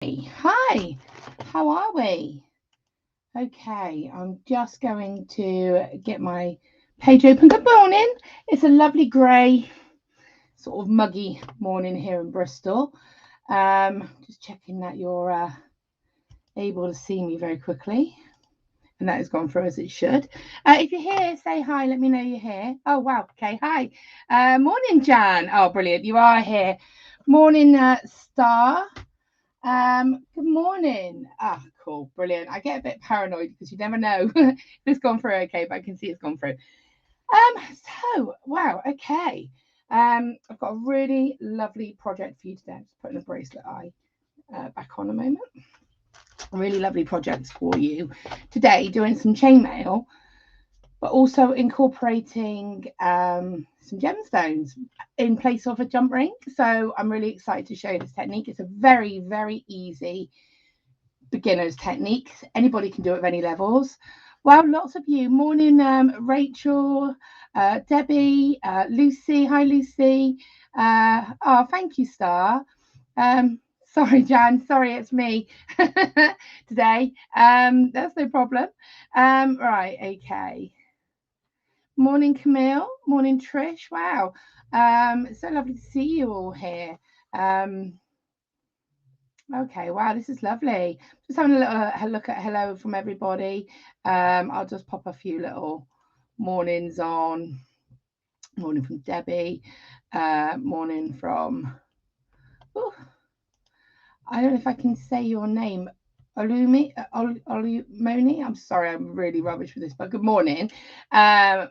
Hi, how are we? Okay, I'm just going to get my page open. Good morning. It's a lovely grey, sort of muggy morning here in Bristol. Just checking that you're able to see me very quickly. And that has gone through as it should. If you're here, say hi. Let me know you're here. Oh, wow. Okay. Hi. Morning, Jan. Oh, brilliant. You are here. Morning, Star. Good morning. Ah, cool, brilliant. I get a bit paranoid because you never know if it's gone through okay, but I can see it's gone through. Wow, okay. I've got a really lovely project for you today. I'm just putting a bracelet eye back on a moment. Really lovely projects for you today, doing some chainmail, but also incorporating some gemstones in place of a jump ring. So I'm really excited to show you this technique. It's a very, very easy beginner's technique. Anybody can do it at any levels. Well, lots of you. Morning, Rachel, Debbie, Lucy. Hi, Lucy. Oh, thank you, Star. Sorry, Jan. Sorry, it's me today. That's no problem. Right, okay. Morning, Camille. Morning, Trish. Wow. It's so lovely to see you all here. Okay, wow, this is lovely. Just having a little look at hello from everybody. I'll just pop a few little mornings on. Morning from Debbie. Morning from. Oh, I don't know if I can say your name. Olumoni. I'm sorry, I'm really rubbish with this, but good morning.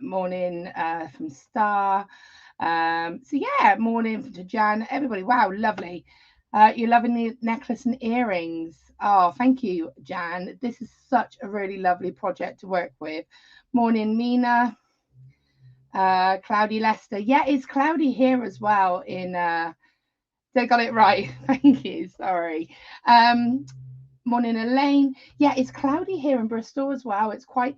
Morning from Star. So yeah, morning to Jan. Everybody, wow, lovely. You're loving the necklace and earrings. Oh, thank you, Jan. This is such a really lovely project to work with. Morning, Mina. Cloudy Leicester. Yeah, it's cloudy here as well. They got it right. Thank you. Sorry. Morning, Elaine. Yeah, it's cloudy here in Bristol as well. It's cloudy,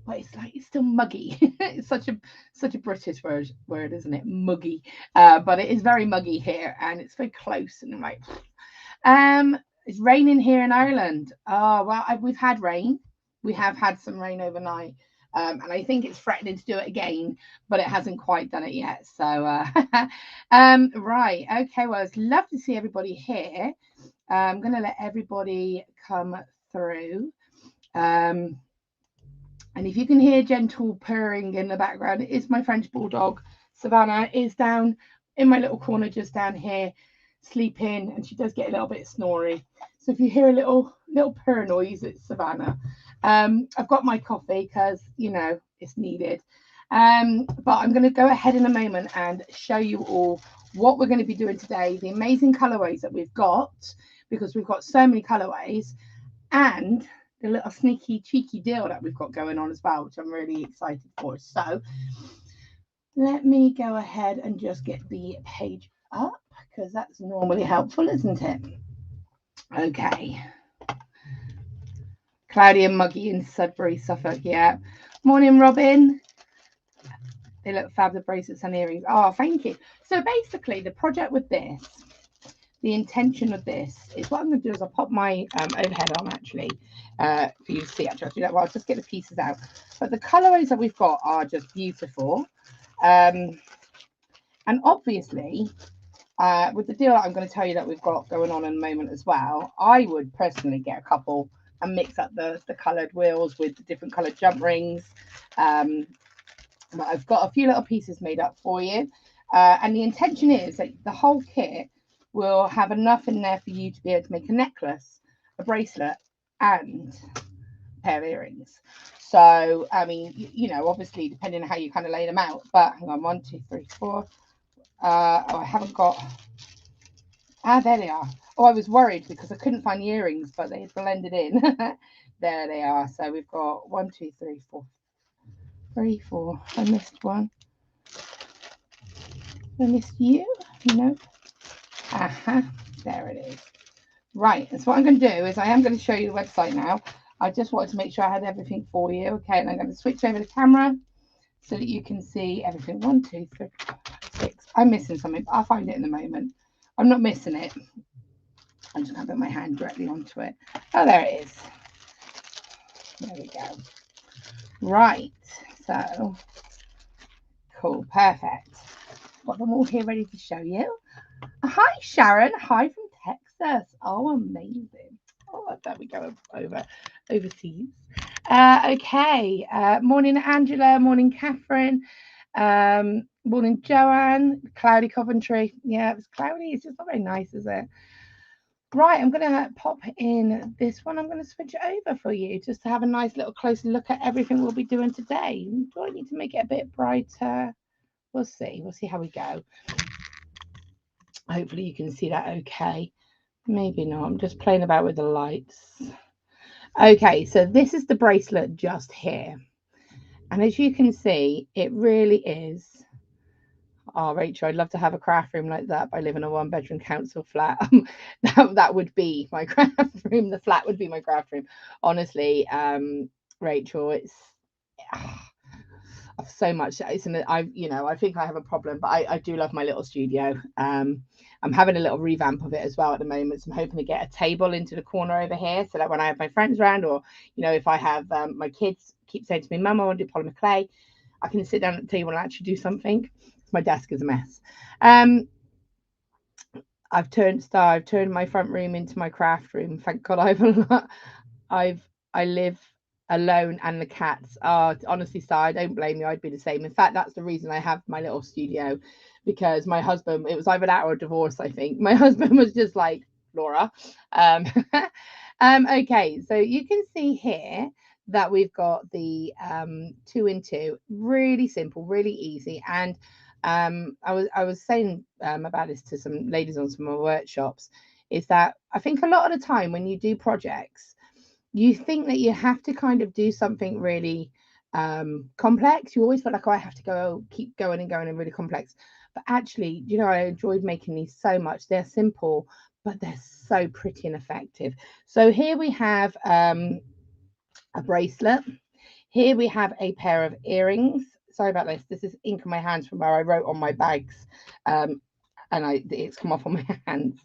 but it's still muggy. It's such a British word, isn't it? Muggy. But it is very muggy here, and it's very close. And I'm like, it's raining here in Ireland. Oh well, we've had rain. We have had some rain overnight. And I think it's threatening to do it again, but it hasn't quite done it yet. So, right, okay. Well, it's love to see everybody here. I'm going to let everybody come through. Um, and if you can hear gentle purring in the background, it is my French bulldog. Savannah is down in my little corner just down here sleeping, and she does get a little bit snory. So if you hear a little purr noise, it's Savannah. I've got my coffee because it's needed. But I'm going to go ahead in a moment and show you all what we're going to be doing today, the amazing colorways that we've got, because we've got so many colorways, and the little sneaky cheeky deal that we've got going on as well, which I'm really excited for. So let me go ahead and just get the page up because that's normally helpful, isn't it? Okay. Cloudy and muggy in Sudbury, Suffolk. Yeah. Morning, Robin. They look fab, the bracelets and earrings. Oh, thank you. So basically, the project with this, the intention of this is what I'm going to do is I'll pop my overhead on actually for you to see. Actually, I'll do that. Well, I'll just get the pieces out. But the colorways that we've got are just beautiful. And obviously, with the deal that I'm going to tell you that we've got going on in a moment as well, I would personally get a couple and mix up the coloured wheels with the different coloured jump rings. But I've got a few little pieces made up for you. And the intention is that the whole kit will have enough in there for you to be able to make a necklace, a bracelet, and a pair of earrings. So, I mean, obviously, depending on how you kind of lay them out. But hang on, 1, 2, 3, 4. I haven't got. There they are. Oh, I was worried because I couldn't find the earrings, but they blended in. There they are. So we've got 1, 2, 3, 4. 3, 4. I missed one. I missed you. Nope. Aha. There it is. Right. And so what I'm going to do is I am going to show you the website now. I just wanted to make sure I had everything for you. Okay. And I'm going to switch over the camera so that you can see everything. 1, 2, 3, 4, 5, 6. I'm missing something, but I'll find it in a moment. I'm not missing it. I'm just going to put my hand directly onto it. Oh, there it is. There we go. Right. So, cool. Perfect. Got them all here ready to show you. Hi, Sharon. Hi from Texas. Oh, amazing. Oh, there we go. Overseas. Okay. Morning, Angela. Morning, Catherine. Morning, Joanne. Cloudy Coventry. Yeah, it was cloudy. It's just not very nice, is it? Right, I'm going to pop in this one. I'm going to switch it over for you just to have a nice little closer look at everything we'll be doing today. Do I need to make it a bit brighter? We'll see. We'll see how we go. Hopefully you can see that okay. Maybe not. I'm just playing about with the lights. Okay, so this is the bracelet just here. And as you can see, it really is. Oh, Rachel, I'd love to have a craft room like that, but I live in a one-bedroom council flat. That would be my craft room. The flat would be my craft room. Honestly, Rachel, it's so much. I think I have a problem, but I do love my little studio. I'm having a little revamp of it as well at the moment. So I'm hoping to get a table into the corner over here so that when I have my friends around, or if I have my kids keep saying to me, Mum, I want to do polymer clay, I can sit down at the table and actually do something. My desk is a mess. I've turned my front room into my craft room. Thank God I live alone, and the cats are honestly, I don't blame you. I'd be the same. In fact, that's the reason I have my little studio, because my husband, it was either that or a divorce, I think. My husband was just like, Laura. Okay, so you can see here that we've got the 2 in 2, really simple, really easy. And I was saying about this to some ladies on some of my workshops, is that I think a lot of the time when you do projects, you think that you have to kind of do something really complex. You always feel like, oh, I have to keep going and really complex. But actually, I enjoyed making these so much. They're simple, but they're so pretty and effective. So here we have a bracelet. Here we have a pair of earrings. Sorry about this. This is ink on my hands from where I wrote on my bags. And it's come off on my hands.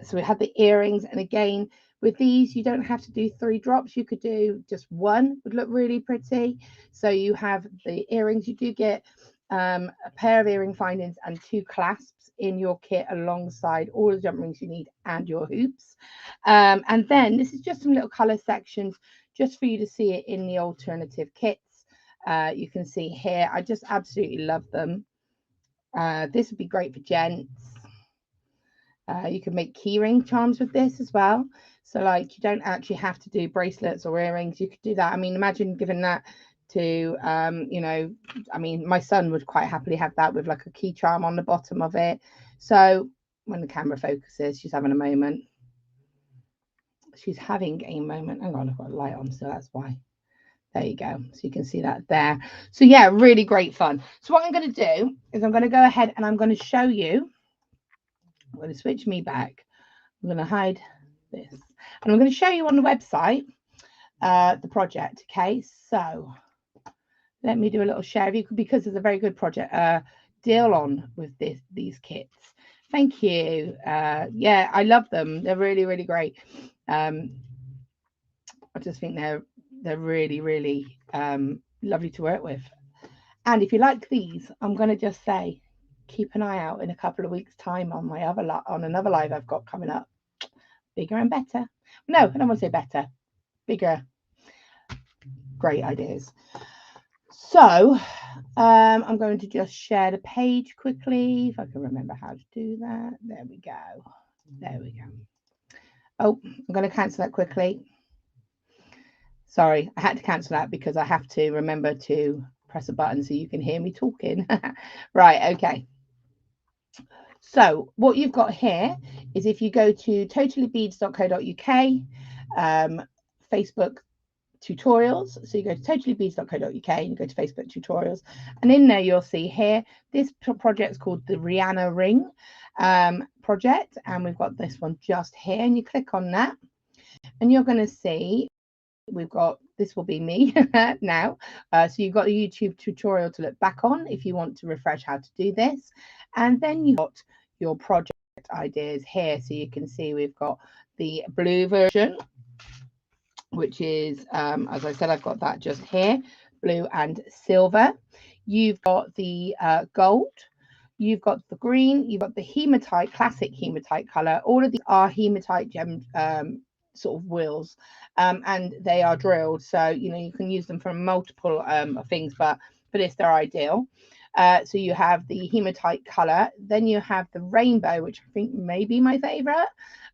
So we have the earrings, and again, with these, you don't have to do 3 drops. You could do just 1, would look really pretty. So you have the earrings. You do get a pair of earring findings and 2 clasps in your kit alongside all the jump rings you need and your hoops. And then this is just some little color sections just for you to see it in the alternative kits. You can see here, I just absolutely love them. This would be great for gents. You can make keyring charms with this as well. So like, you don't actually have to do bracelets or earrings. You could do that. I mean, imagine giving that to, I mean, my son would quite happily have that with like a key charm on the bottom of it. So when the camera focuses, she's having a moment. She's having a moment. Hang on, I've got a light on, so that's why. There you go. So you can see that there. So yeah, really great fun. So what I'm going to do is I'm going to go ahead and I'm going to show you. I'm going to switch me back. I'm going to hide this. And I'm going to show you on the website the project. Okay, so let me do a little share of you, because there's a very good project deal on with these kits. Thank you. Yeah, I love them. They're really, really great. I just think they're really, really lovely to work with. And if you like these, I'm going to just say, keep an eye out in a couple of weeks' time on my on another live I've got coming up. Bigger and better. No, I don't want to say better. Bigger. Great ideas. So I'm going to just share the page quickly, if I can remember how to do that. There we go. There we go. Oh, I'm going to cancel that quickly. Sorry, I had to cancel that because I have to remember to press a button so you can hear me talking. Right, okay. So what you've got here is, if you go to totallybeads.co.uk, Facebook tutorials. So you go to totallybeads.co.uk and you go to Facebook tutorials, and in there you'll see here this project is called the Rihanna Ring project, and we've got this one just here, and you click on that and you're going to see we've got, this will be me now. So you've got a YouTube tutorial to look back on if you want to refresh how to do this, and then you've got your project ideas here. So you can see we've got the blue version, which is, as I said, I've got that just here, blue and silver. You've got the gold, you've got the green, you've got the hematite, classic hematite color. All of these are hematite gem sort of wheels, and they are drilled, so you know you can use them for multiple things, but for this they're ideal. So you have the hematite color, then you have the rainbow, which I think may be my favorite.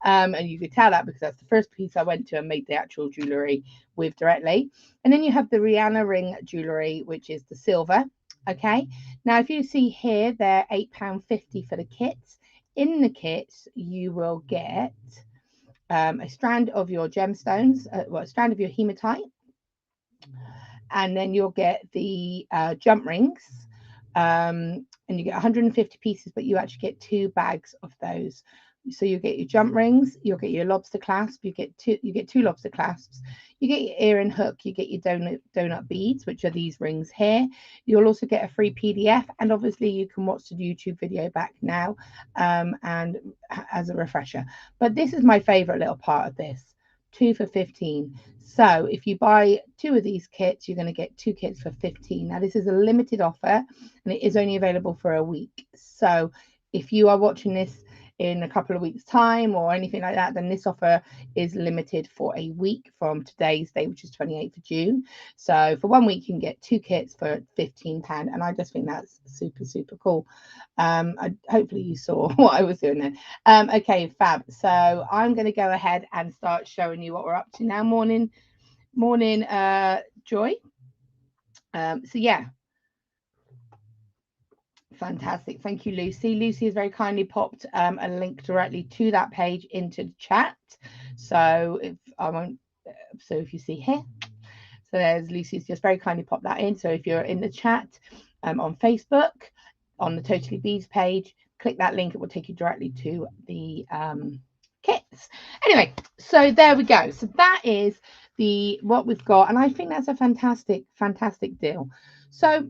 And you could tell that because that's the first piece I went to and made the actual jewellery with directly. And then you have the Rihanna ring jewellery, which is the silver. Okay, now if you see here, they're £8.50 for the kits. In the kits, you will get a strand of your gemstones, a strand of your hematite, and then you'll get the jump rings. And you get 150 pieces, but you actually get 2 bags of those. So you get your jump rings, you'll get your lobster clasp, you get two lobster clasps, you get your earring hook, you get your donut beads, which are these rings here. You'll also get a free PDF, and obviously you can watch the YouTube video back now, and as a refresher. But this is my favorite little part of this. 2 for 15. So if you buy 2 of these kits, you're going to get 2 kits for 15. Now this is a limited offer, and it is only available for a week. So if you are watching this in a couple of weeks time or anything like that, then this offer is limited for a week from today's date, which is 28th of June. So for 1 week you can get 2 kits for £15, and I just think that's super cool. Hopefully you saw what I was doing there. Okay, fab. So I'm going to go ahead and start showing you what we're up to now. Morning Joy. So yeah, fantastic. Thank you, Lucy. Lucy has very kindly popped a link directly to that page into the chat. So if you see here, so there's Lucy's just very kindly popped that in. So if you're in the chat on Facebook, on the Totally Beads page, click that link. It will take you directly to the kits. Anyway, so there we go. So that is what we've got, and I think that's a fantastic deal. So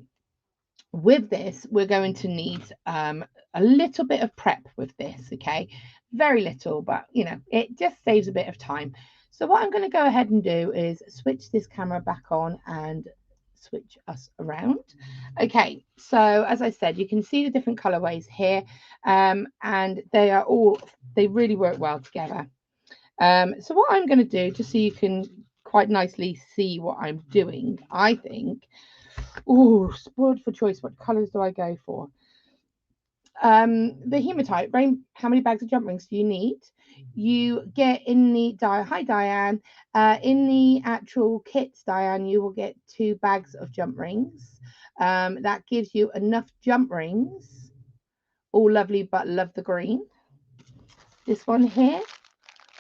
with this, we're going to need a little bit of prep with this, okay? Very little, but you know, it just saves a bit of time. So what I'm going to go ahead and do is switch this camera back on and switch us around. Okay, so as I said, you can see the different colorways here, and they really work well together. So what I'm going to do, just so you can quite nicely see what I'm doing, I think. Oh, spoiled for choice. What colors do I go for? The hematite. How many bags of jump rings do you need? You get in the hi Diane. In the actual kits, Diane, you will get 2 bags of jump rings. That gives you enough jump rings. All lovely, but love the green. This one here.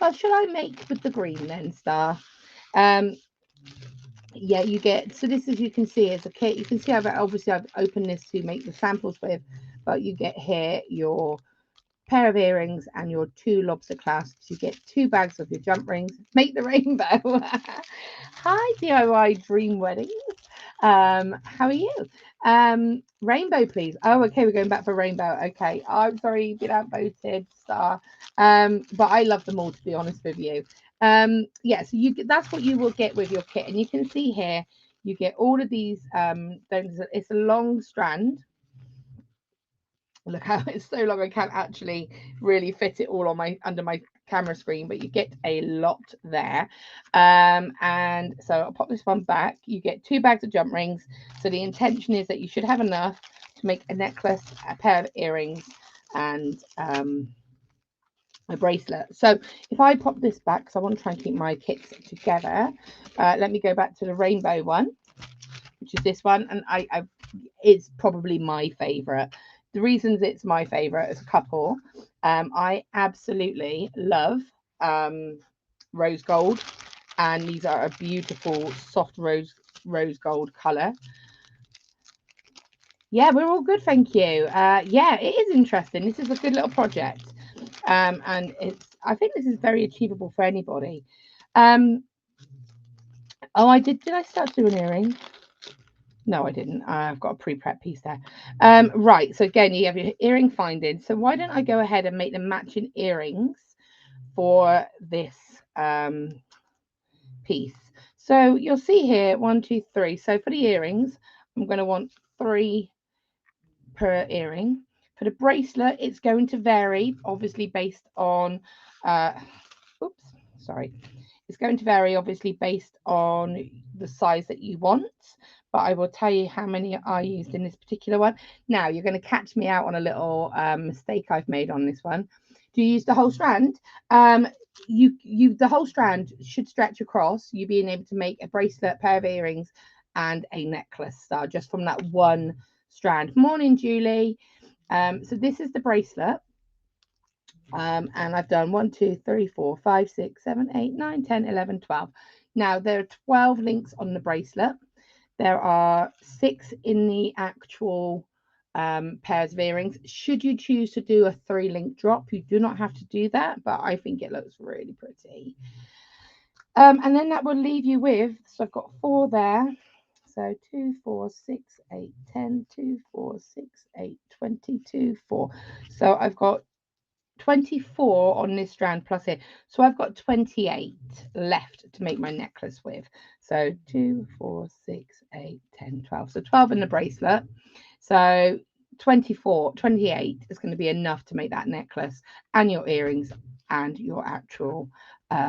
Well, shall I make with the green then, Star? Yeah, you get, so this, as you can see, is a kit. You can see I've opened this to make the samples with, but you get here your pair of earrings and your 2 lobster clasps. You get 2 bags of your jump rings. Make the rainbow. Hi, DIY Dream Weddings. How are you? Rainbow, please. Oh, okay, we're going back for rainbow. Okay, I'm sorry you've been outvoted, Star. But I love them all, to be honest with you. Yeah, so that's what you will get with your kit, and you can see here you get all of these. It's a long strand. Look how it's so long, I can't actually really fit it all on under my camera screen, but you get a lot there. And so I'll pop this one back. You get 2 bags of jump rings. So the intention is that you should have enough to make a necklace, a pair of earrings, and a bracelet. So if I pop this back, because I want to try and keep my kits together, let me go back to the rainbow one, which is this one, and it's probably my favorite. The reasons it's my favorite is a couple. I absolutely love rose gold, and these are a beautiful soft rose gold color. Yeah, we're all good, thank you. Yeah, it is interesting. This is a good little project, and I think this is very achievable for anybody. Oh, did I start doing earring? No, I didn't. I've got a pre-prep piece there. Right. So again, you have your earring finding. So why don't I go ahead and make the matching earrings for this piece? So you'll see here, 1, 2, 3. So for the earrings, I'm going to want 3 per earring. For the bracelet, it's going to vary, obviously based on, oops, sorry. It's going to vary, obviously, based on the size that you want. But I will tell you how many I used in this particular one. Now, you're going to catch me out on a little mistake I've made on this one. Do you use the whole strand? The whole strand should stretch across, you being able to make a bracelet, pair of earrings, and a necklace star just from that one strand. Morning, Julie. So this is the bracelet. And I've done 1, 2, 3, 4, 5, 6, 7, 8, 9, 10, 11, 12. Now there are 12 links on the bracelet. There are 6 in the actual pairs of earrings. Should you choose to do a 3-link drop, you do not have to do that, but I think it looks really pretty. And then that will leave you with, so I've got 4 there. So 2, 4, 6, 8, 10, 2, 4, 6, 8, 22, 4. So I've got 24 on this strand plus here. So I've got 28 left to make my necklace with. So 2, 4, 6, 8, 10, 12. So 12 in the bracelet. So 28 is going to be enough to make that necklace and your earrings and your actual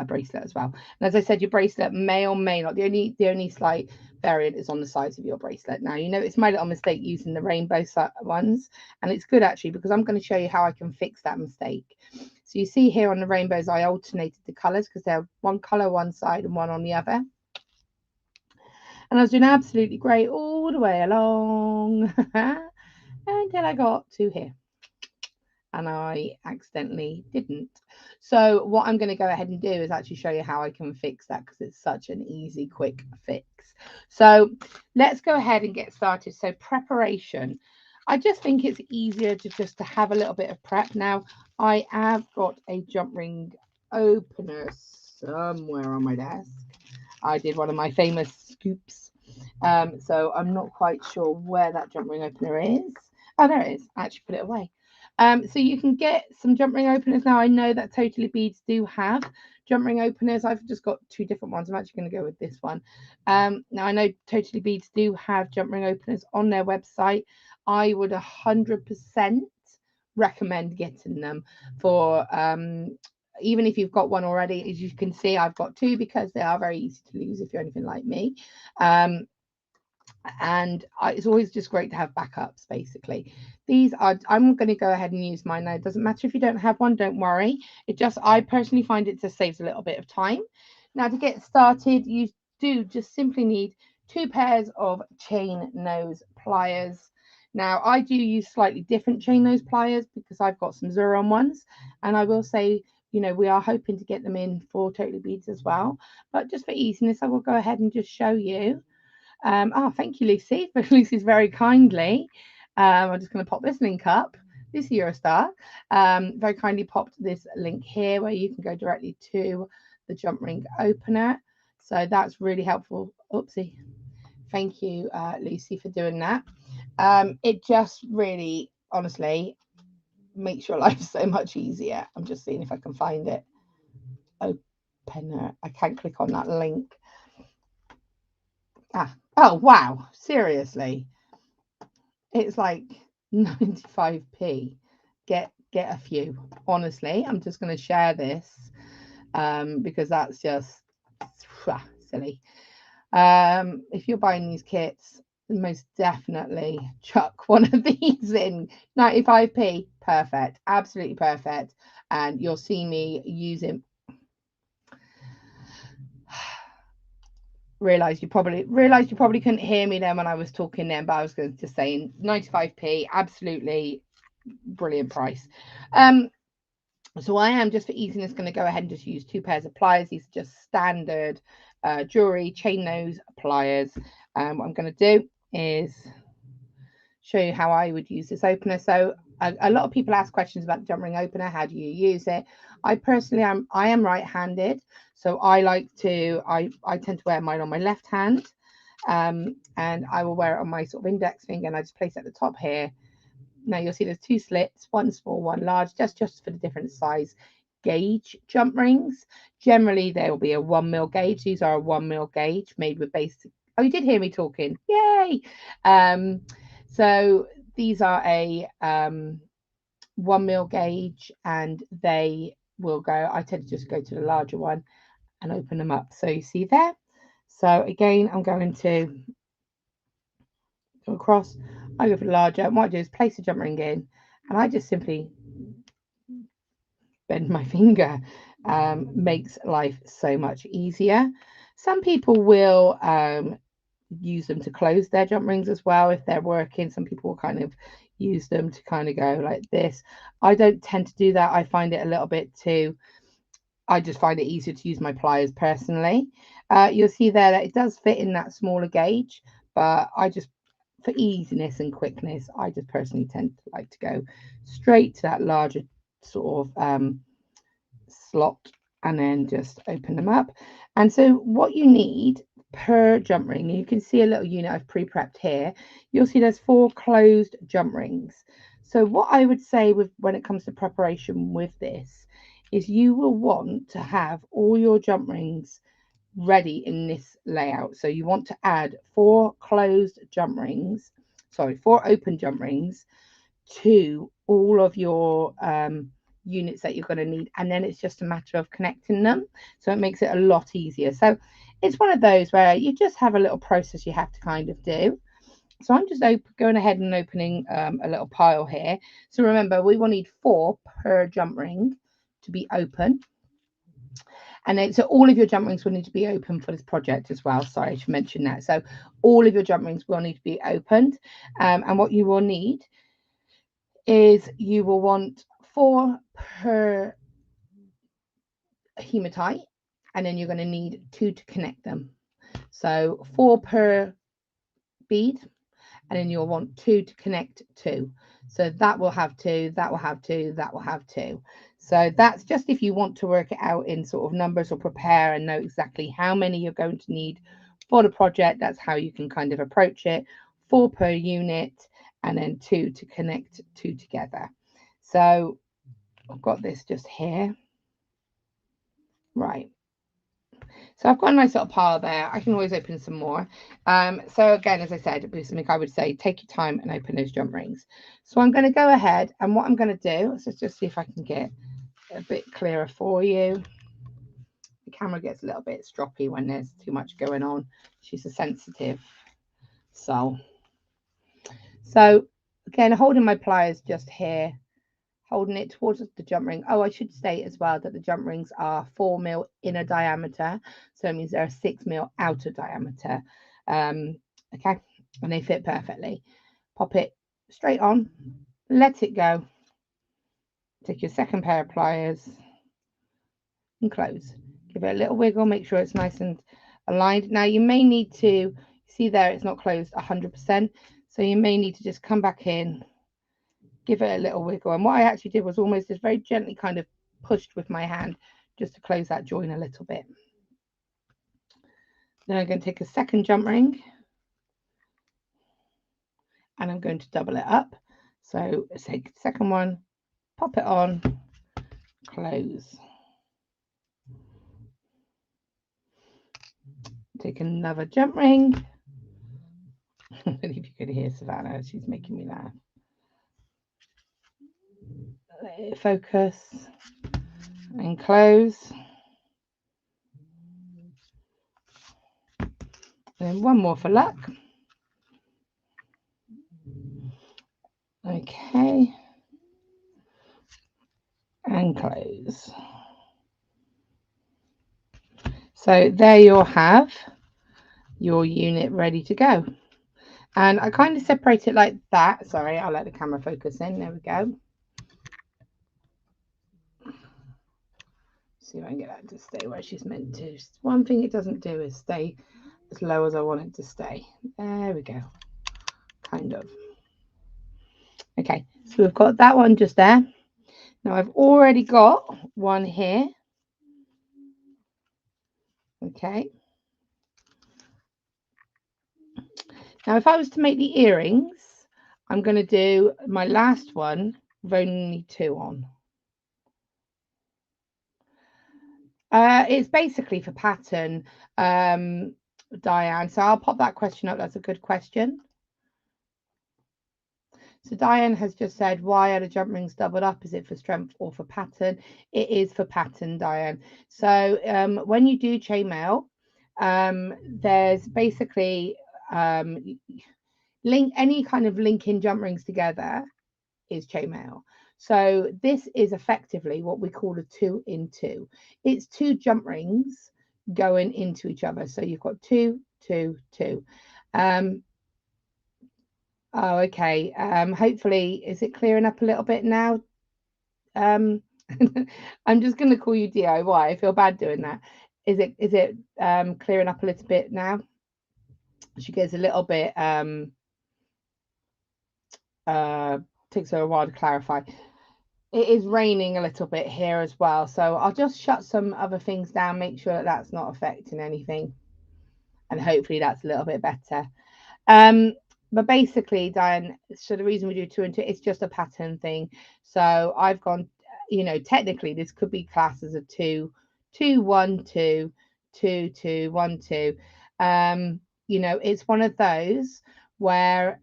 bracelet as well. And as I said, your bracelet may or may not. The only slight variant is on the size of your bracelet. Now, you know, it's my little mistake using the rainbow ones, and it's good actually because I'm going to show you how I can fix that mistake. So you see here on the rainbows, I alternated the colors because they're one color one side and one on the other. And I was doing absolutely great all the way along until I got to here. And I accidentally didn't. So what I'm going to go ahead and do is actually show you how I can fix that because it's such an easy, quick fix. So let's go ahead and get started. So preparation. I just think it's easier to have a little bit of prep. Now, I have got a jump ring opener somewhere on my desk. I did one of my famous scoops. So I'm not quite sure where that jump ring opener is. Oh, there it is. I actually put it away. So you can get some jump ring openers now. I know that Totally Beads do have jump ring openers. I've just got 2 different ones. I'm actually going to go with this one. Now I know Totally Beads do have jump ring openers on their website. I would 100% recommend getting them for even if you've got one already. As you can see, I've got 2 because they are very easy to lose if you're anything like me. And it's always just great to have backups. Basically, I'm going to go ahead and use mine now. It doesn't matter if you don't have one, don't worry. I personally find it just saves a little bit of time. Now to get started, you do just simply need 2 pairs of chain nose pliers. Now I do use slightly different chain nose pliers because I've got some Zuron ones, and I will say, you know, we are hoping to get them in for Totally Beads as well, but just for easiness I will go ahead and just show you. Thank you, Lucy. Lucy's very kindly. I'm just going to pop this link up. Lucy, you're a star. Very kindly popped this link here where you can go directly to the jump ring opener. So that's really helpful. Oopsie. Thank you, Lucy, for doing that. It just really, honestly, makes your life so much easier. I'm just seeing if I can find it. Opener. I can't click on that link. Oh, wow. Seriously. It's like 95p. Get a few. Honestly, I'm just going to share this because that's just silly. If you're buying these kits, most definitely chuck one of these in. 95p. Perfect. Absolutely perfect. And you'll see me using. Realized you probably couldn't hear me then when I was talking then, but I was going to just saying 95p, absolutely brilliant price. So I am, just for easiness, going to go ahead and just use 2 pairs of pliers. These are just standard jewelry chain nose pliers. What I'm going to do is show you how I would use this opener. So a lot of people ask questions about the jump ring opener. How do you use it? I personally am right-handed, so I tend to wear mine on my left hand. and I will wear it on my sort of index finger, and I just place it at the top here. Now you'll see there's two slits, one small, one large, just for the different size gauge jump rings. Generally, there will be a 1 mil gauge. These are a 1 mil gauge made with basic. Oh, you did hear me talking. Yay! So these are a 1 mil gauge, and they will go. I tend to just go to the larger one and open them up. So you see there. So again, I'm going to go across. I go for the larger. What I do is place the jump ring in, and I just simply bend my finger. Makes life so much easier. Some people will use them to close their jump rings as well if they're working. Some people will kind of use them to kind of go like this. I don't tend to do that. I find it a little bit too. I just find it easier to use my pliers personally. You'll see there that it does fit in that smaller gauge, but I just, for easiness and quickness, I just personally tend to like to go straight to that larger sort of slot and then just open them up. And so what you need per jump ring, you can see a little unit I've pre-prepped here. You'll see there's 4 closed jump rings. So what I would say with when it comes to preparation with this is you will want to have all your jump rings ready in this layout. So you want to add 4 closed jump rings, sorry, 4 open jump rings to all of your units that you're going to need, and then it's just a matter of connecting them, so it makes it a lot easier. So it's one of those where you just have a little process you have to kind of do. So I'm just going ahead and opening a little pile here. So remember, we will need 4 per jump ring to be open. And then, so all of your jump rings will need to be open for this project as well. Sorry, I should mention that. So all of your jump rings will need to be opened. And what you will need is you will want 4 per hematite, and then you're going to need 2 to connect them. So 4 per bead, and then you'll want 2 to connect 2. So that will have 2, that will have 2, that will have 2. So that's just if you want to work it out in sort of numbers or prepare and know exactly how many you're going to need for the project. That's how you can kind of approach it. 4 per unit, and then 2 to connect 2 together. So I've got this just here. Right. So I've got a nice little pile there. I can always open some more. So again, as I said, it'd be something I would say, take your time and open those jump rings. So I'm going to go ahead, and what I'm going to do, let's just see if I can get a bit clearer for you. The camera gets a little bit stroppy when there's too much going on. She's a sensitive soul. So again, holding my pliers just here, holding it towards the jump ring. Oh, I should state as well that the jump rings are 4 mil inner diameter. So it means they're a 6 mil outer diameter. Okay, and they fit perfectly. Pop it straight on, let it go. Take your second pair of pliers and close. Give it a little wiggle, make sure it's nice and aligned. Now you may need to, see there it's not closed 100%. So you may need to just come back in, give it a little wiggle. And what I actually did was almost just very gently kind of pushed with my hand just to close that join a little bit. Then I'm going to take a second jump ring and I'm going to double it up. So let's take the second one, pop it on, close. Take another jump ring. I don't know if you could hear Savannah, she's making me laugh. Let it focus and close. And then one more for luck. Okay. And close. So there you'll have your unit ready to go. And I kind of separate it like that. Sorry, I'll let the camera focus in. There we go. See if I can get that to stay where she's meant to. One thing it doesn't do is stay as low as I want it to stay. There we go. Kind of. Okay, so we've got that one just there. Now I've already got one here. Okay. Now, if I was to make the earrings, I'm going to do my last one with only 2 on. It's basically for pattern, Diane. So I'll pop that question up. That's a good question. So Diane has just said, why are the jump rings doubled up? Is it for strength or for pattern? It is for pattern, Diane. So when you do chainmail, there's basically any kind of linking jump rings together is chainmail. So this is effectively what we call a 2 in 2. It's 2 jump rings going into each other. So you've got 2, 2, 2. Oh, okay. Hopefully, is it clearing up a little bit now? I'm just going to call you DIY. I feel bad doing that. Is it clearing up a little bit now? She gets a little bit takes her a while to clarify. It is raining a little bit here as well, so I'll just shut some other things down, make sure that that's not affecting anything, and hopefully that's a little bit better. But basically, Diane, so the reason we do 2 and 2, it's just a pattern thing. So I've gone, technically this could be classed as a 2, 2, 1, 2, 2, 2, 1, 2. It's one of those where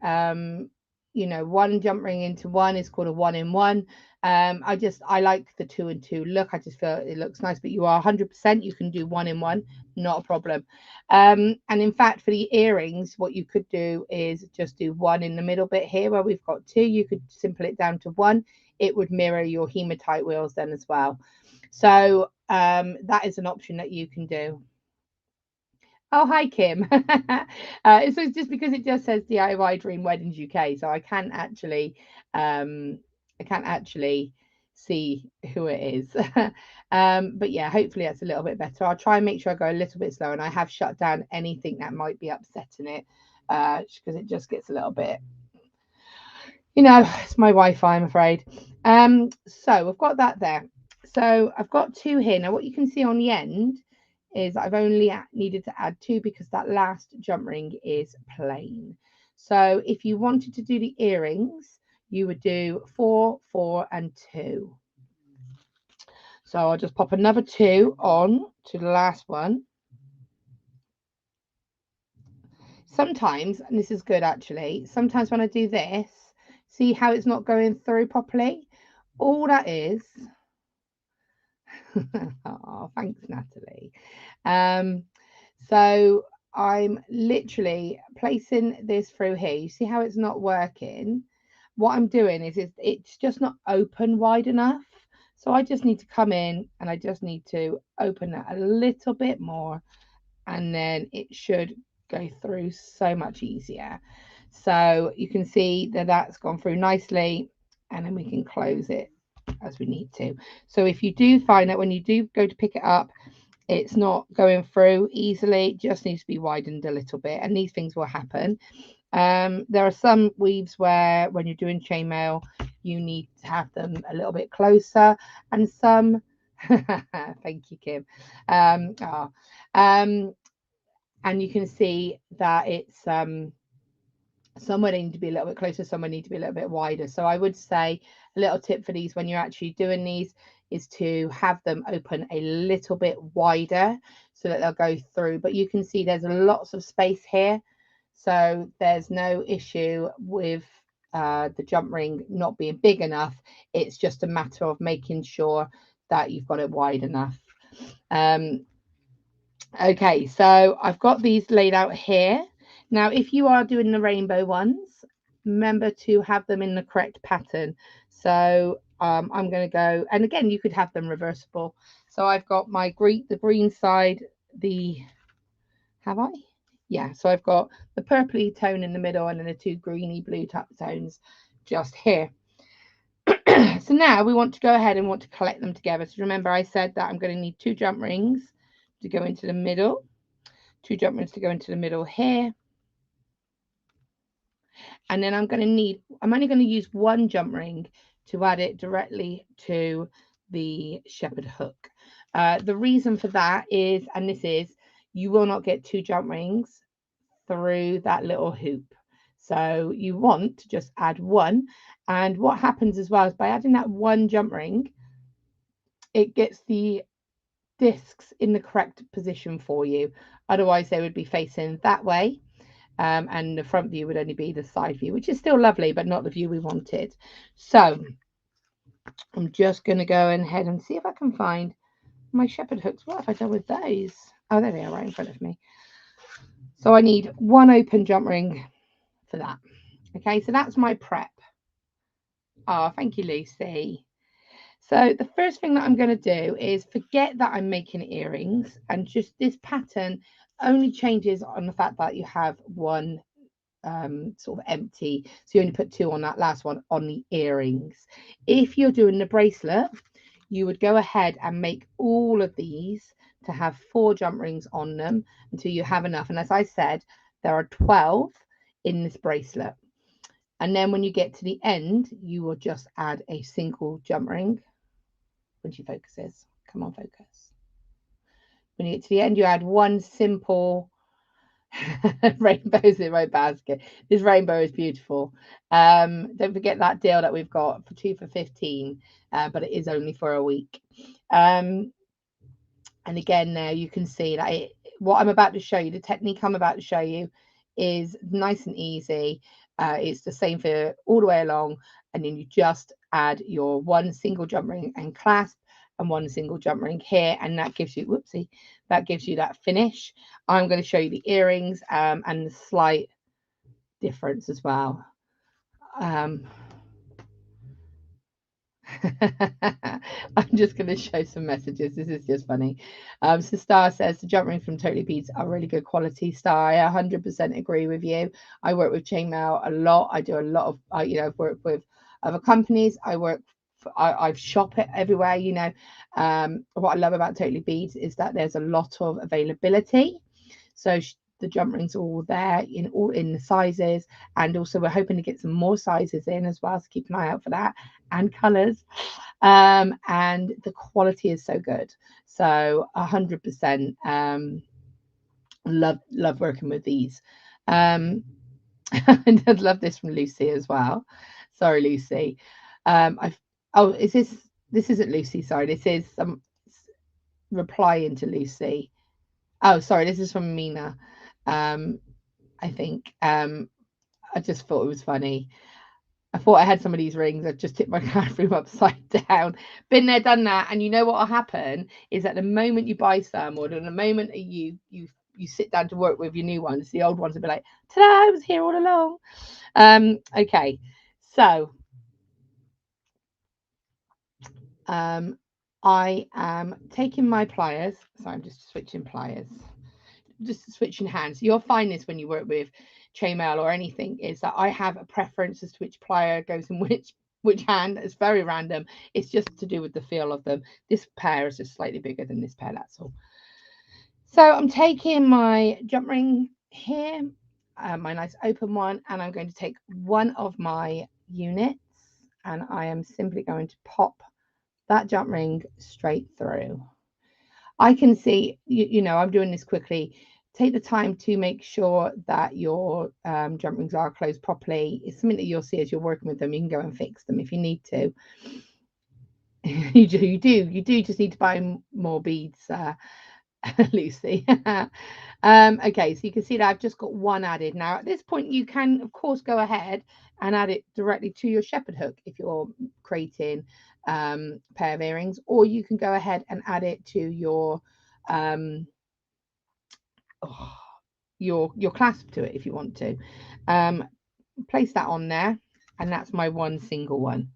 one jump ring into one is called a 1 in 1. I like the 2 and 2 look. I just feel it looks nice, but you are 100%, you can do 1 in 1, not a problem. And in fact, for the earrings, what you could do is just do 1 in the middle bit here where we've got 2. You could simple it down to 1. It would mirror your hematite wheels then as well. So that is an option that you can do. Oh, hi, Kim. So it's just because it just says DIY Dream Weddings UK, so I can't actually see who it is. But yeah, hopefully that's a little bit better. I'll try and make sure I go a little bit slower, and I have shut down anything that might be upsetting it, because it just gets a little bit, it's my Wi-Fi, I'm afraid. So we've got that there. So I've got 2 here. Now what you can see on the end is I've only needed to add 2 because that last jump ring is plain. So if you wanted to do the earrings, you would do 4, 4, and 2. So I'll just pop another 2 on to the last one. Sometimes, and this is good actually, sometimes when I do this, see how it's not going through properly? All that is, oh, thanks, Natalie. So I'm literally placing this through here. You see how it's not working? What I'm doing is it's just not open wide enough. So I just need to come in and I just need to open that a little bit more, and then it should go through so much easier. So you can see that that's gone through nicely, and then we can close it as we need to. So if you do find that when you do go to pick it up, it's not going through easily, it just needs to be widened a little bit, and these things will happen. There are some weaves where when you're doing chainmail, you need to have them a little bit closer, and some thank you, Kim. And you can see that it's somewhere they need to be a little bit closer, somewhere need to be a little bit wider. So I would say a little tip for these when you're actually doing these is to have them open a little bit wider so that they'll go through. But you can see there's lots of space here, so there's no issue with the jump ring not being big enough. It's just a matter of making sure that you've got it wide enough. Okay, so I've got these laid out here. Now, if you are doing the rainbow ones, remember to have them in the correct pattern. So I'm going to go, and again, you could have them reversible. So I've got my the green side, have I? Yeah, so I've got the purpley tone in the middle and then the 2 greeny blue tones just here. So now we want to go ahead and want to collect them together. So remember I said that I'm going to need 2 jump rings to go into the middle. 2 jump rings to go into the middle here, and then I'm only going to use 1 jump ring to add it directly to the shepherd hook. The reason for that is, and this is, you will not get 2 jump rings through that little hoop. So you want to just add one. And what happens as well is by adding that one jump ring, it gets the discs in the correct position for you. Otherwise, they would be facing that way. And the front view would only be the side view, which is still lovely, but not the view we wanted. So I'm just going to go ahead and see if I can find my shepherd hooks. What have I done with those? Oh, there they are right in front of me. So I need one open jump ring for that. Okay, so that's my prep. Oh, thank you, Lucy. So the first thing that I'm going to do is forget that I'm making earrings, and just this pattern only changes on the fact that you have one sort of empty, so you only put two on that last one on the earrings. If you're doing the bracelet, you would go ahead and make all of these to have 4 jump rings on them until you have enough. And as I said, there are 12 in this bracelet. And then when you get to the end, you will just add a single jump ring. When she focuses, come on, focus. When you get to the end, you add one simple rainbows in my basket. This rainbow is beautiful. Don't forget that deal that we've got for 2 for 15, but it is only for a week. And again, there you can see that what I'm about to show you, the technique I'm about to show you, is nice and easy. It's the same for all the way along, and then you just add your one single jump ring and clasp and one single jump ring here, and that gives you, whoopsie, that gives you that finish. I'm going to show you the earrings and the slight difference as well. I'm just going to show some messages. This is just funny. So Star says the jump rings from Totally Beads are really good quality. Star, I 100% agree with you. I work with Maile a lot. I do a lot of, I've worked with other companies. I shop it everywhere. What I love about Totally Beads is that there's a lot of availability. So the jump rings are all there in the sizes, and also we're hoping to get some more sizes in as well, so keep an eye out for that, and colors. And the quality is so good. So 100% love working with these. I love this from Lucy as well. Sorry, Lucy. Is this isn't Lucy, sorry, this is some replying to Lucy. Oh, sorry, this is from Mina. I think. I just thought it was funny. I thought I had some of these rings. I just tipped my classroom upside down. Been there, done that. And you know what will happen is at the moment you buy some, or the moment you sit down to work with your new ones, the old ones will be like, ta-da, I was here all along. Okay, so I am taking my pliers. Sorry, I'm just switching pliers. Just switching hands. You'll find this when you work with chainmail or anything, is that I have a preference as to which plier goes in which hand. It's very random. It's just to do with the feel of them. This pair is just slightly bigger than this pair, that's all. So I'm taking my jump ring here, my nice open one, and I'm going to take one of my units, and I am simply going to pop that jump ring straight through. I can see, I'm doing this quickly. Take the time to make sure that your jump rings are closed properly. It's something that you'll see as you're working with them. You can go and fix them if you need to. You do just need to buy more beads, Lucy. Okay, so you can see that I've just got one added. Now, at this point, you can, of course, go ahead and add it directly to your shepherd hook if you're creating pair of earrings, or you can go ahead and add it to your your clasp to it if you want to. Place that on there, and that's my one single one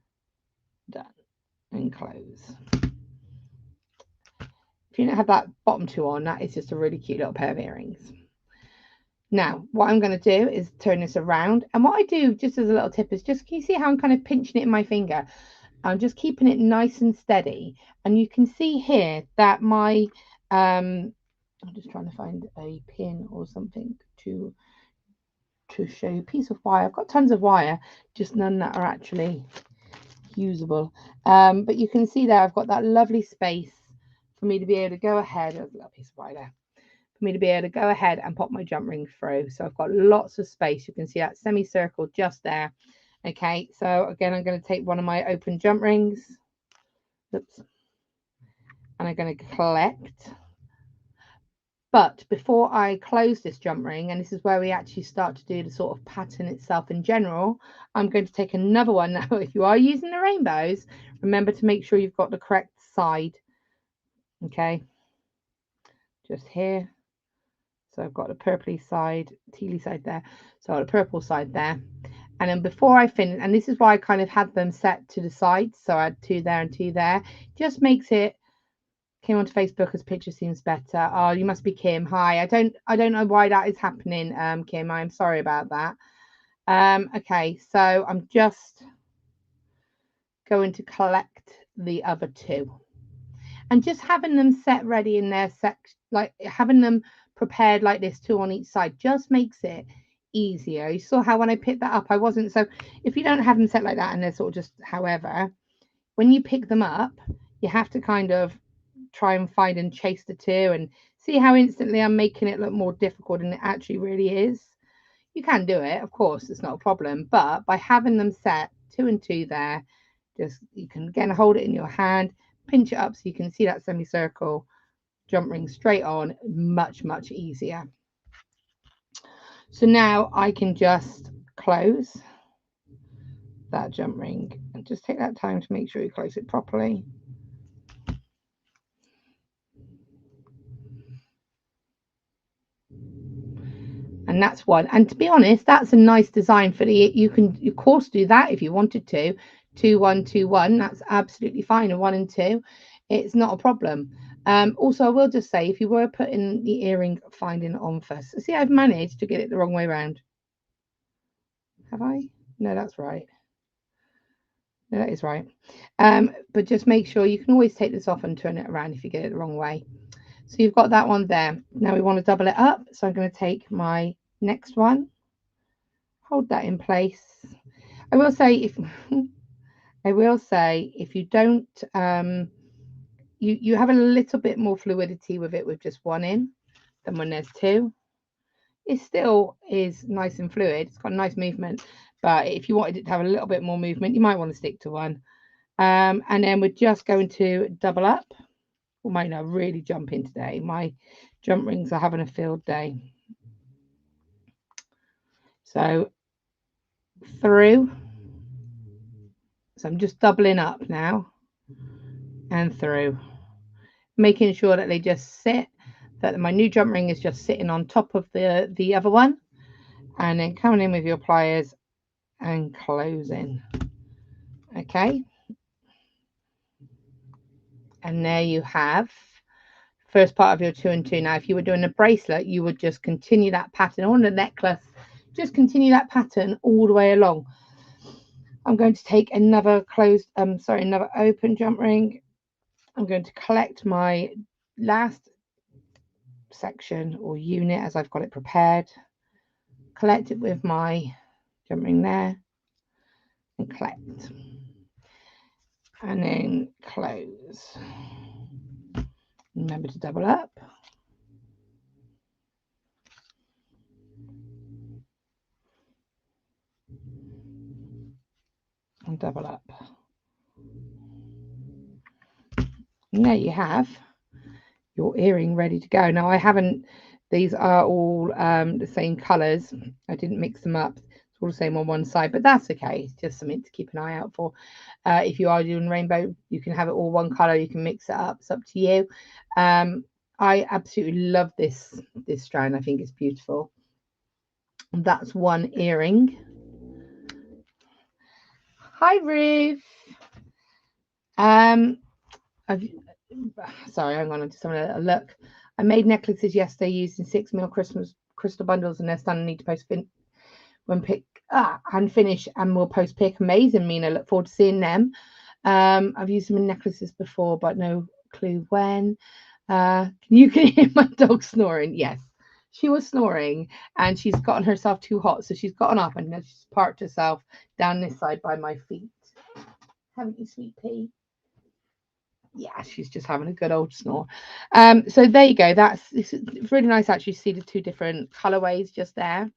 done and close. If you don't have that bottom two on, that is just a really cute little pair of earrings. Now, what I'm going to do is turn this around, and what I do, just as a little tip, is can you see how I'm kind of pinching it in my finger? I'm just keeping it nice and steady, and you can see here that my I'm just trying to find a pin or something to show you. Piece of wire. I've got tons of wire, just none that are actually usable. But you can see there I've got that lovely space for me to be able to go ahead. There's a little piece of wire there. for me to be able to go ahead and pop my jump ring through. So I've got lots of space. You can see that semicircle just there. Okay, so again, I'm going to take one of my open jump rings. Oops. And I'm going to collect. But before I close this jump ring, and this is where we actually start to do the sort of pattern itself in general, I'm going to take another one. Now, if you are using the rainbows, remember to make sure you've got the correct side. Okay, just here. So I've got the purpley side, tealy side there. So I've got the purple side there. And then before I finish, and this is why I kind of had them set to the sides. So I had 2 there and 2 there. Just makes it, came onto Facebook as picture seems better. Oh, you must be Kim. Hi. I don't know why that is happening, Kim. I'm sorry about that. Okay, so I'm just going to collect the other 2. And just having them set ready in their section, like having them prepared like this, 2 on each side, just makes it easier. You saw how when I picked that up, I wasn't, so if you don't have them set like that and they're sort of just however, when you pick them up, you have to kind of try and find and chase the 2 and see how instantly I'm making it look more difficult than it actually really is. You can do it, of course, it's not a problem, but by having them set 2 and 2 there, just you can again hold it in your hand, pinch it up so you can see that semicircle, jump ring straight on, much easier. So now I can just close that jump ring and just take that time to make sure you close it properly. And that's one. And to be honest, that's a nice design for the, you can of course do that if you wanted to, 2 1 2 1, that's absolutely fine, and 1 and 2, it's not a problem. Also, I will just say, if you were putting the earring finding on first, see, I've managed to get it the wrong way around. Have I? No, that's right. No, that is right. But just make sure, you can always take this off and turn it around if you get it the wrong way. So you've got that one there. Now we want to double it up. So I'm going to take my next one, hold that in place. I will say if you don't you have a little bit more fluidity with it with just 1 in than when there's 2. It still is nice and fluid. It's got a nice movement, but if you wanted it to have a little bit more movement, you might want to stick to 1. And then we're just going to double up. We might not really jump in today. My jump rings are having a field day. So through. So I'm just doubling up now and through, making sure that they just sit, that my new jump ring is just sitting on top of the other one, and then coming in with your pliers and closing. Okay, and there you have first part of your 2 and 2. Now if you were doing a bracelet, you would just continue that pattern on the necklace, just continue that pattern all the way along. I'm going to take another another open jump ring. I'm going to collect my last section or unit as I've got it prepared, collect it with my jump ring there, and collect, and then close. Remember to double up. And double up. And there you have your earring ready to go. Now I haven't, these are all the same colours. I didn't mix them up. It's all the same on one side, but that's okay. It's just something to keep an eye out for. If you are doing rainbow, you can have it all one colour. You can mix it up. It's up to you. I absolutely love this strand. I think it's beautiful. And that's one earring. Hi, Ruth. Sorry, hang on, I'm just having a look. I made necklaces yesterday using 6mm Christmas crystal bundles, and they're starting to need to post and finish, and we'll post pick. Amazing, Mina. Look forward to seeing them. I've used them in necklaces before, but no clue when. You can hear my dog snoring. Yes, she was snoring, and she's gotten herself too hot, so she's gotten up and she's parked herself down this side by my feet. Haven't you, sweet pea? Yeah, she's just having a good old snore. So there you go. It's really nice actually to see the two different colorways just there.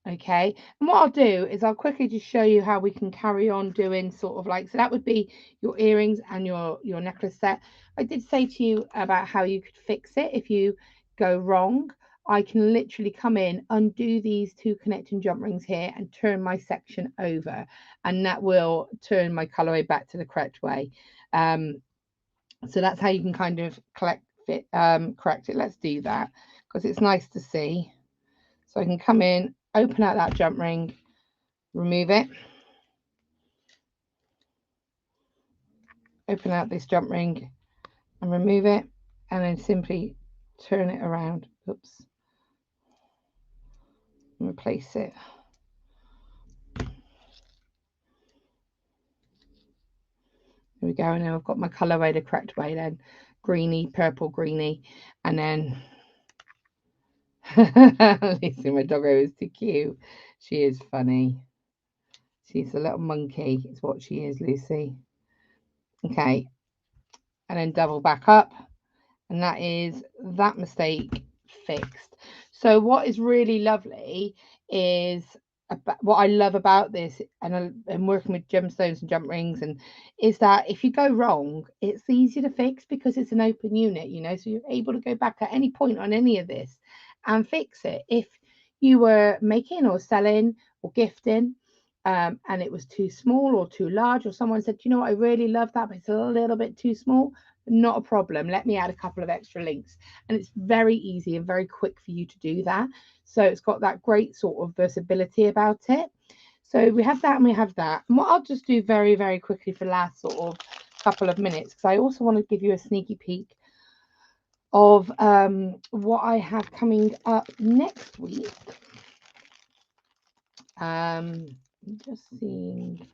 Okay, and what I'll do is I'll quickly just show you how we can carry on doing sort of like, so that would be your earrings and your necklace set. I did say to you about how you could fix it if you go wrong. I can literally come in, undo these two connecting jump rings here and turn my section over, and that will turn my colorway back to the correct way. So that's how you can kind of correct it. Let's do that because it's nice to see. So I can come in, open out that jump ring, remove it, open out this jump ring and remove it, and then simply turn it around. Oops. And replace it. There we go. And now I've got my colourway the correct way then. Greeny, purple, greeny. And then Lucy, my doggo is too cute. She is funny. She's a little monkey, is what she is, Lucy. Okay. And then double back up. And that is that mistake fixed. So what is really lovely is what I love about this and working with gemstones and jump rings and is that if you go wrong, it's easier to fix because it's an open unit, you know, so you're able to go back at any point on any of this and fix it. If you were making or selling or gifting, and it was too small or too large, or someone said, you know what, I really love that, but it's a little bit too small, not a problem. Let me add a couple of extra links. And it's very easy and very quick for you to do that. So it's got that great sort of versatility about it. So we have that and we have that. And what I'll just do very, very quickly for the last sort of couple of minutes, because I also want to give you a sneaky peek of what I have coming up next week. I'm just seeing.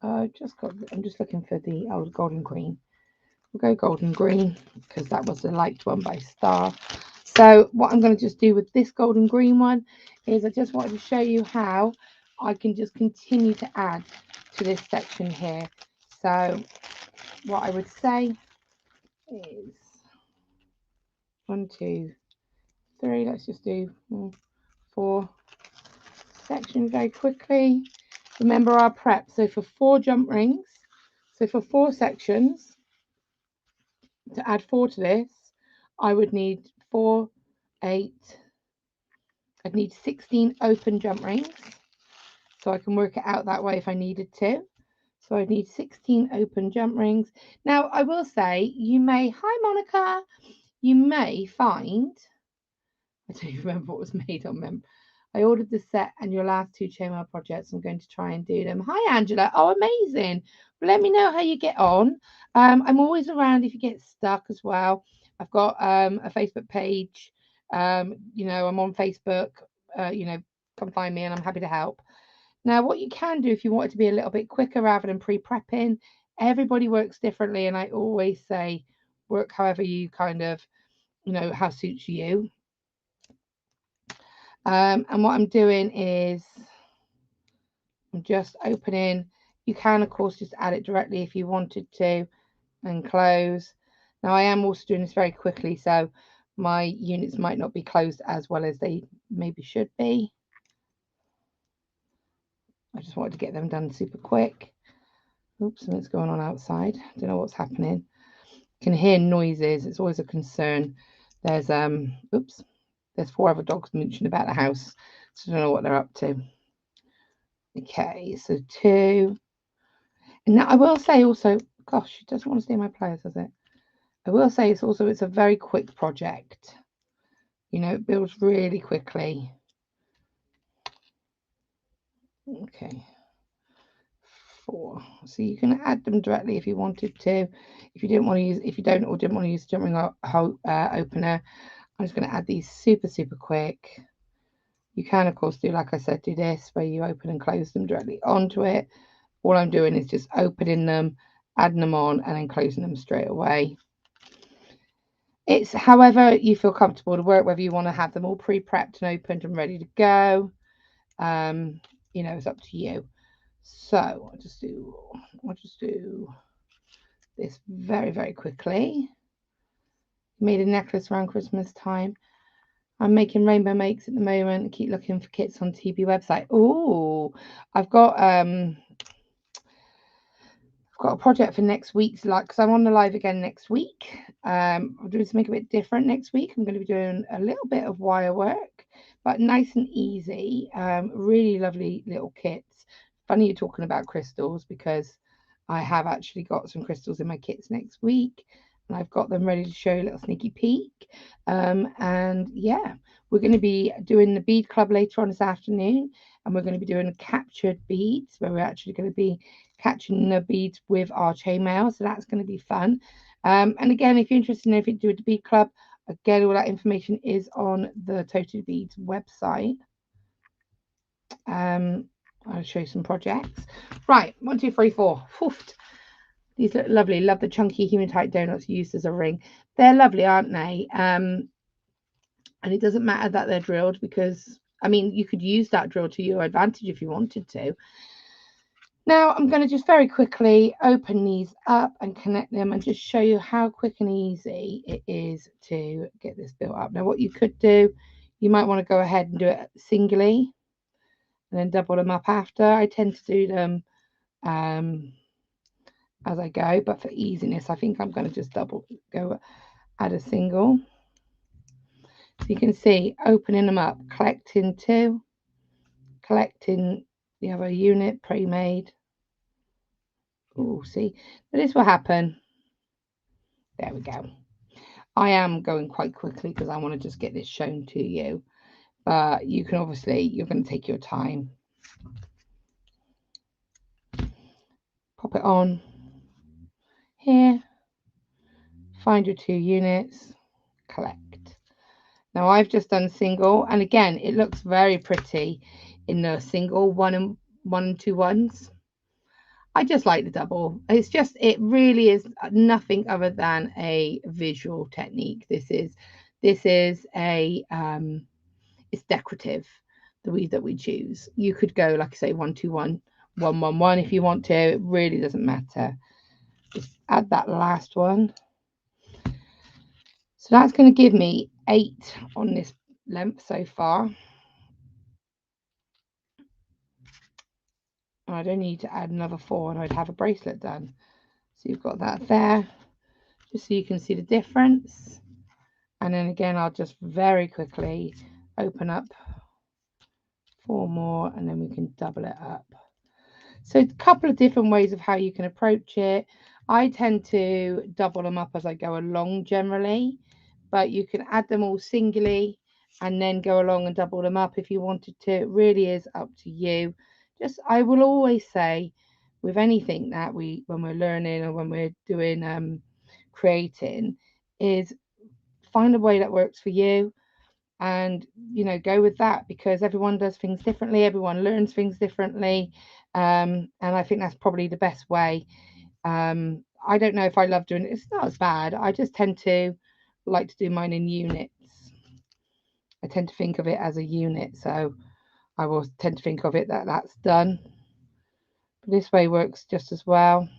I'm just looking for the old golden green. We'll go golden green because that was the liked one by Star. So what I'm going to just do with this golden green one is I just wanted to show you how I can just continue to add to this section here. So what I would say is 1, 2, 3. Let's just do 4 sections very quickly. Remember our prep. So for 4 jump rings, so for 4 sections, to add 4 to this, I would need 4, 8. I'd need 16 open jump rings. So I can work it out that way if I needed to. So I'd need 16 open jump rings. Now, I will say, hi Monica, you may find, I don't even remember what was made on them. I ordered the set and your last 2 chainmail projects. I'm going to try and do them. Hi, Angela. Oh, amazing. Well, let me know how you get on. I'm always around if you get stuck as well. I've got a Facebook page. You know, I'm on Facebook. You know, come find me and I'm happy to help. Now, what you can do if you want it to be a little bit quicker rather than pre-prepping, everybody works differently. And I always say work however you kind of, you know, how suits you. And what I'm doing is I'm just opening. You can, of course, just add it directly if you wanted to and close. Now, I am also doing this very quickly, so my units might not be closed as well as they maybe should be. I just wanted to get them done super quick. Oops, something's going on outside. I don't know what's happening. You can hear noises. It's always a concern. There's oops, there's 4 other dogs mooching about the house, so I don't know what they're up to. Okay, so 2. And now I will say also, gosh, it doesn't want to stay in my pliers, does it? I will say it's a very quick project. You know, it builds really quickly. Okay. 4. So you can add them directly if you wanted to. If you didn't want to use, if you don't or didn't want to use jump ring opener, I'm just going to add these super, super quick. You can, of course, do, like I said, do this where you open and close them directly onto it. All I'm doing is just opening them, adding them on, and then closing them straight away. It's however you feel comfortable to work, whether you want to have them all pre-prepped and opened and ready to go. You know, it's up to you. So I'll just do this very, very quickly. Made a necklace around Christmas time. I'm making rainbow makes at the moment. Keep looking for kits on TB website. Oh, I've got a project for next week's because I'm on the live again next week. I'm doing something a bit different next week. I'm going to be doing a little bit of wire work, but nice and easy. Really lovely little kits. Funny you're talking about crystals because I have actually got some crystals in my kits next week, and I've got them ready to show you a little sneaky peek. And yeah, we're going to be doing the bead club later on this afternoon, and we're going to be doing captured beads where we're actually going to be catching the beads with our chainmail, so that's going to be fun. And again, if you're interested in anything to do with the bead club, again, all that information is on the Total Beads website. I'll show you some projects. Right, 1, 2, 3, 4. Oofed. These look lovely. Love the chunky hematite donuts used as a ring. They're lovely, aren't they? And it doesn't matter that they're drilled because, I mean, you could use that drill to your advantage if you wanted to. Now I'm going to just very quickly open these up and connect them and just show you how quick and easy it is to get this built up. Now what you could do, you might want to go ahead and do it singly and then double them up after. I tend to do them as I go, but for easiness I think I'm going to just go add a single. So you can see opening them up, collecting 2, collecting the other unit pre-made. Oh, see, this will happen. There we go. I am going quite quickly because I want to just get this shown to you. But you can obviously, you're going to take your time. Pop it on here. Find your 2 units. Collect. Now I've just done single, and again, it looks very pretty in the single 1 and 2 ones. I just like the double. It's just, it really is nothing other than a visual technique. This is a it's decorative, the weave that we choose. You could go, like I say, 1, 2, 1, 1, 1, 1 if you want to. It really doesn't matter. Just add that last one. So that's going to give me 8 on this length so far. I don't need to add another 4 and I'd have a bracelet done. So you've got that there, just so you can see the difference. And then again, I'll just very quickly open up 4 more and then we can double it up. So a couple of different ways of how you can approach it. I tend to double them up as I go along generally, but you can add them all singly and then go along and double them up if you wanted to. It really is up to you. Just, I will always say with anything that when we're learning or when we're doing creating, is find a way that works for you and go with that, because everyone does things differently, everyone learns things differently, and I think that's probably the best way. I don't know if I love doing it. It's not as bad. I just tend to like to do mine in units. I tend to think of it as a unit, so I will tend to think of it that's done. But this way works just as well.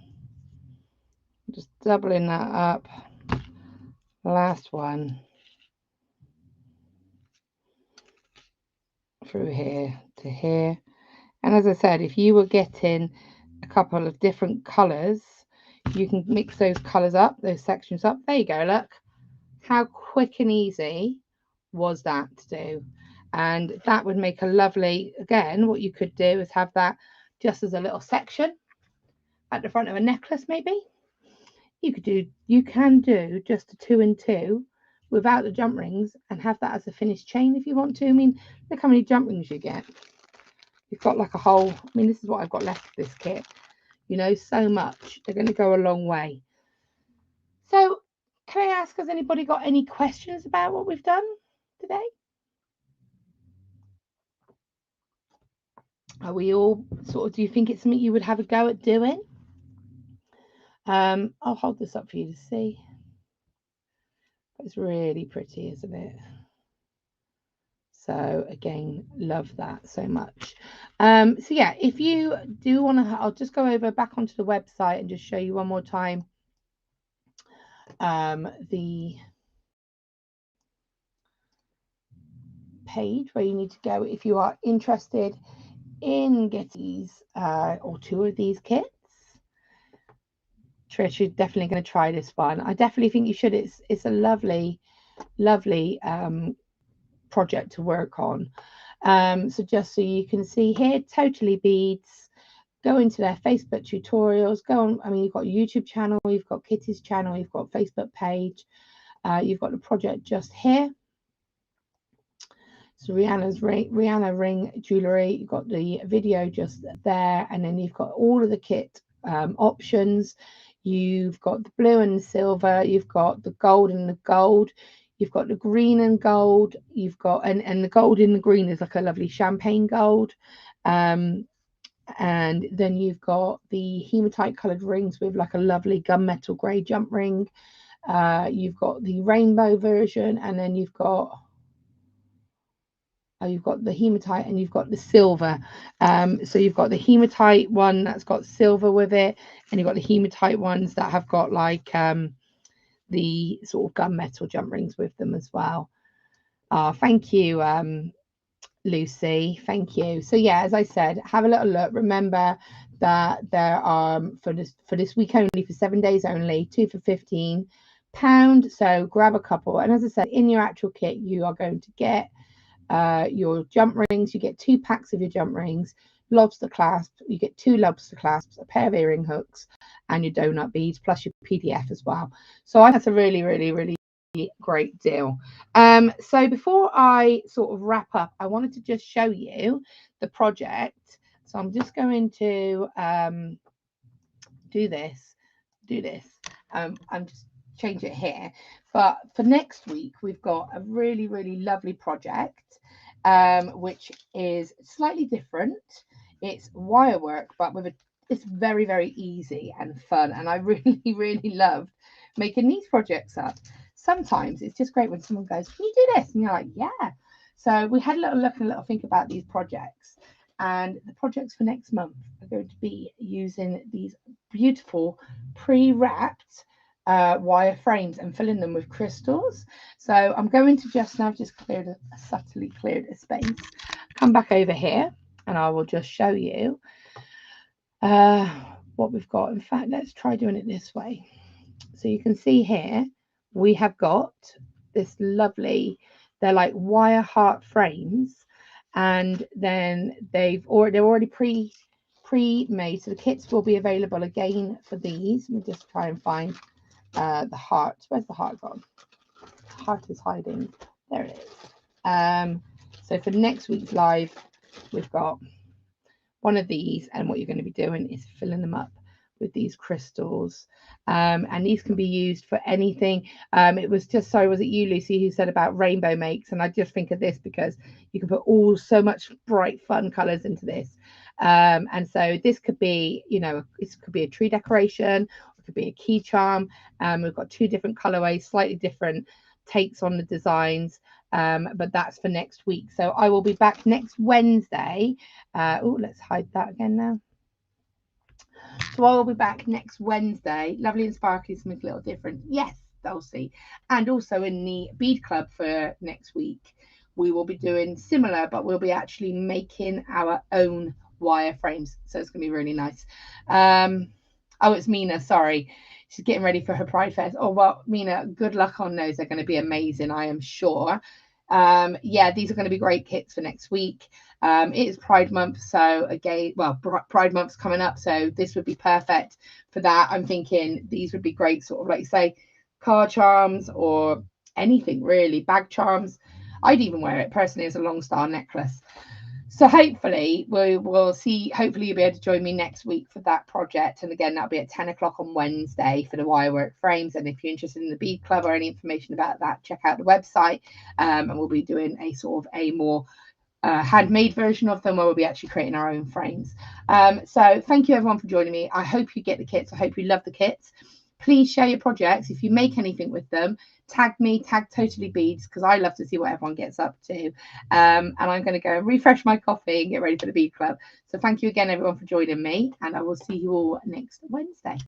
Just doubling that up. Last one through here to here. And as I said, if you were getting a couple of different colours, you can mix those colours up, those sections up. There you go, look. How quick and easy was that to do? And that would make a lovely, again, what you could do is have that just as a little section at the front of a necklace, maybe. You can do just a 2 and 2 without the jump rings and have that as a finished chain if you want to. I mean, look how many jump rings you get. You've got like a whole, I mean, this is what I've got left of this kit. So much. They're going to go a long way. So can I ask, has anybody got any questions about what we've done today? Are we all sort of, do you think it's something you would have a go at doing? I'll hold this up for you to see. It's really pretty, isn't it? So again, love that so much. So yeah, if you do want to, I'll just go over back onto the website and just show you one more time the page where you need to go if you are interested in getting these or 2 of these kits. Trish, you're definitely going to try this one. I definitely think you should. It's a lovely project to work on. So just so you can see here, Totally Beads. Go into their Facebook tutorials. Go on. I mean, you've got a YouTube channel, you've got Kitty's channel, you've got Facebook page. You've got the project just here. So Rihanna ring jewelry. You've got the video just there, and then you've got all of the kit options. You've got the blue and the silver. You've got the gold and the gold. You've got the green and gold. You've got and the gold in the green is like a lovely champagne gold. And then you've got the hematite coloured rings with like a lovely gunmetal grey jump ring. You've got the rainbow version, and then you've got the hematite and you've got the silver. So you've got the hematite one that's got silver with it, and you've got the hematite ones that have got like the sort of gunmetal jump rings with them as well. Thank you, Lucy. Thank you. So yeah, as I said, have a little look. Remember that there are for this week only, for 7 days only, 2 for £15. So grab a couple, and as I said, in your actual kit you are going to get your jump rings. You get 2 packs of your jump rings, lobster clasp. You get 2 lobster clasps, a pair of earring hooks, and your donut beads, plus your PDF as well. So I think that's a really, really, really great deal. So before I sort of wrap up, I wanted to just show you the project. So I'm just going to do this. I'm just change it here. But for next week, we've got a really, really lovely project, which is slightly different. It's wire work, but it's very, very easy and fun. And I really, really love making these projects up. Sometimes it's just great when someone goes, "Can you do this?" And you're like, "Yeah." So we had a little look and a little think about these projects. And the projects for next month are going to be using these beautiful pre-wrapped wire frames and filling them with crystals. So I'm going to just subtly cleared a space, come back over here, and I will just show you what we've got. In fact, let's try doing it this way. So you can see here we have got this lovely, they're like wire heart frames, and then they're already pre-made. So the kits will be available again for these. Let me just try and find the heart. Where's the heart gone? The heart is hiding. There it is. So for next week's live, we've got one of these, and what you're going to be doing is filling them up with these crystals, and these can be used for anything. It was just, sorry, was it you, Lucy, who said about rainbow makes? And I just think of this because you can put so much bright fun colors into this, and so this could be, this could be a tree decoration, it could be a key charm. We've got 2 different colorways, slightly different takes on the designs, but that's for next week. So I will be back next Wednesday. Let's hide that again now. So I will be back next Wednesday. Lovely and sparkly, something a little different. Yes, Dulcie. And also in the Bead Club for next week, we will be doing similar, but we'll be actually making our own wire frames. So it's going to be really nice. Oh, it's Mina, sorry. She's getting ready for her Pride Fest. Oh, well, Mina, good luck on those. They're going to be amazing, I am sure. Yeah, these are going to be great kits for next week. It is Pride Month, so again, well, Pride Month's coming up, so this would be perfect for that. I'm thinking these would be great, sort of like, say, card charms or anything really, bag charms. I'd even wear it personally as a long star necklace. So hopefully we will see. Hopefully you'll be able to join me next week for that project. And again, that'll be at 10 o'clock on Wednesday for the wirework frames. And if you're interested in the Bead Club or any information about that, check out the website. And we'll be doing a sort of a more handmade version of them, where we'll be actually creating our own frames. So thank you everyone for joining me. I hope you get the kits. I hope you love the kits. Please share your projects. If you make anything with them, tag me, tag Totally Beads, because I love to see what everyone gets up to. And I'm going to go and refresh my coffee and get ready for the Bead Club. So thank you again, everyone, for joining me, and I will see you all next Wednesday.